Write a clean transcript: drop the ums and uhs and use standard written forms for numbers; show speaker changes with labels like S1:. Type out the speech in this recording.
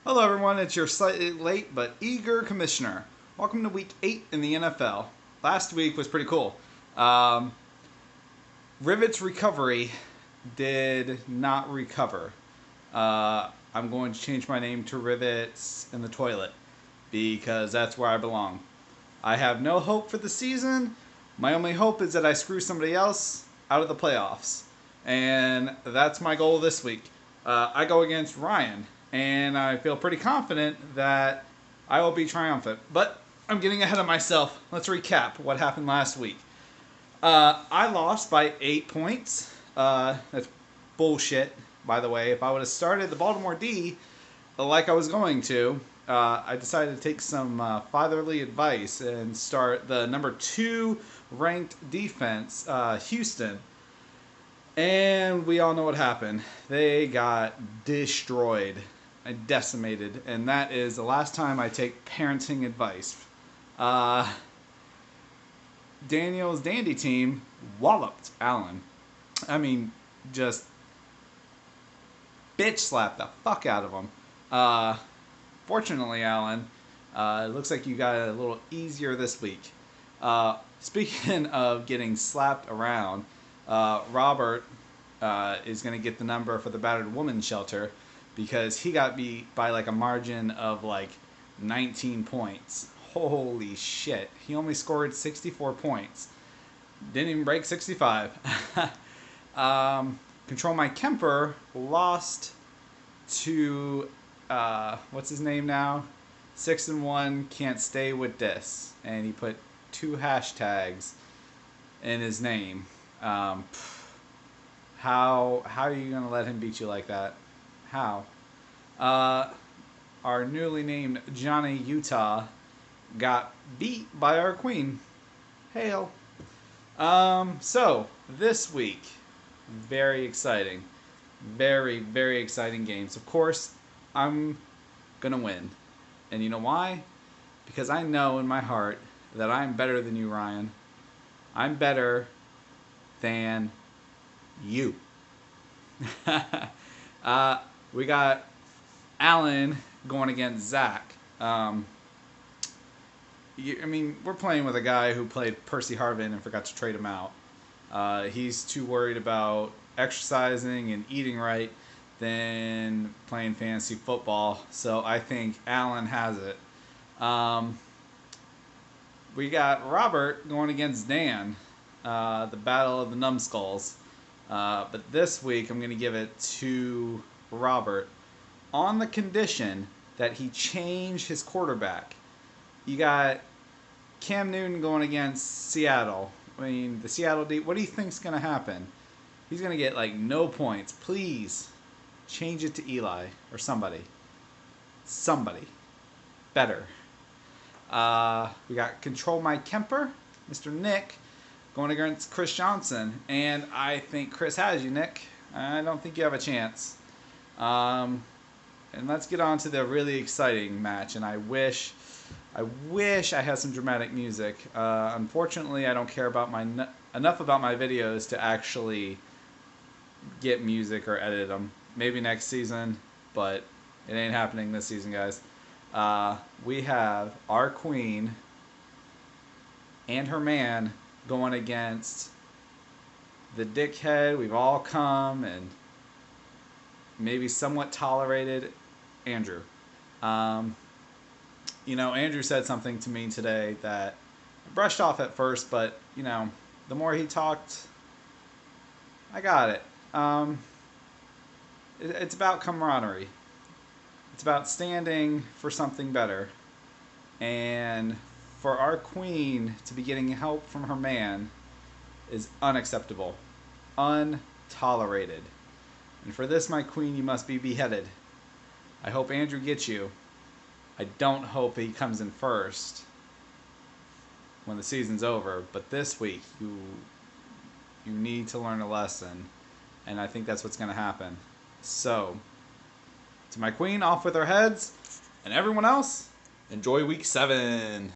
S1: Hello, everyone. It's your slightly late but eager commissioner. Welcome to week 8 in the NFL. Last week was pretty cool. Rivet's recovery did not recover. I'm going to change my name to Rivets in the Toilet because that's where I belong. I have no hope for the season. My only hope is that I screw somebody else out of the playoffs. And that's my goal this week. I go against Ryan, and I feel pretty confident that I will be triumphant. But I'm getting ahead of myself. Let's recap what happened last week. I lost by 8 points. That's bullshit, by the way. If I would have started the Baltimore D like I was going to, I decided to take some fatherly advice and start the number 2 ranked defense, Houston. And we all know what happened. They got destroyed and decimated. And that is the last time I take parenting advice. Daniel's Dandy team walloped Allen. I mean, just bitch slapped the fuck out of him. Fortunately, Allen, it looks like you got it a little easier this week. Speaking of getting slapped around, Robert is going to get the number for the battered woman shelter because he got beat by like a margin of like 19 points. Holy shit. He only scored 64 points. Didn't even break 65. Control My Kemper lost to, what's his name now? 6-1 can't stay with this. And he put 2 hashtags in his name. How are you going to let him beat you like that? How? Our newly named Johnny Utah got beat by our queen. Hail. So, this week, very exciting. Very, very exciting games. Of course, I'm going to win. And you know why? Because I know in my heart that I'm better than you, Ryan. I'm better than you. We got Allen going against Zach. We're playing with a guy who played Percy Harvin and forgot to trade him out. He's too worried about exercising and eating right than playing fantasy football. So I think Allen has it. We got Robert going against Dan. The battle of the numbskulls. But this week I'm going to give it to Robert on the condition that he change his quarterback. You got Cam Newton going against Seattle. I mean, the Seattle D. What do you think's going to happen? He's going to get like no points. Please change it to Eli or somebody. Somebody better. We got Control My Kemper, Mr. Nick, going against Chris Johnson. And I think Chris has you, Nick. I don't think you have a chance. And let's get on to the really exciting match. And I wish I had some dramatic music. Unfortunately, I don't care about enough about my videos to actually get music or edit them. Maybe next season, but it ain't happening this season, guys. We have our queen and her man going against the dickhead we've all come and maybe somewhat tolerated Andrew. Andrew said something to me today that I brushed off at first, but, the more he talked, I got it. It's about camaraderie. It's about standing for something better. And for our queen to be getting help from her man is unacceptable. Untolerated. And for this, my queen, you must be beheaded. I hope Andrew gets you. I don't hope he comes in first when the season's over. But this week, you need to learn a lesson. And I think that's what's going to happen. So, to my queen, off with her heads. And everyone else, enjoy week 7.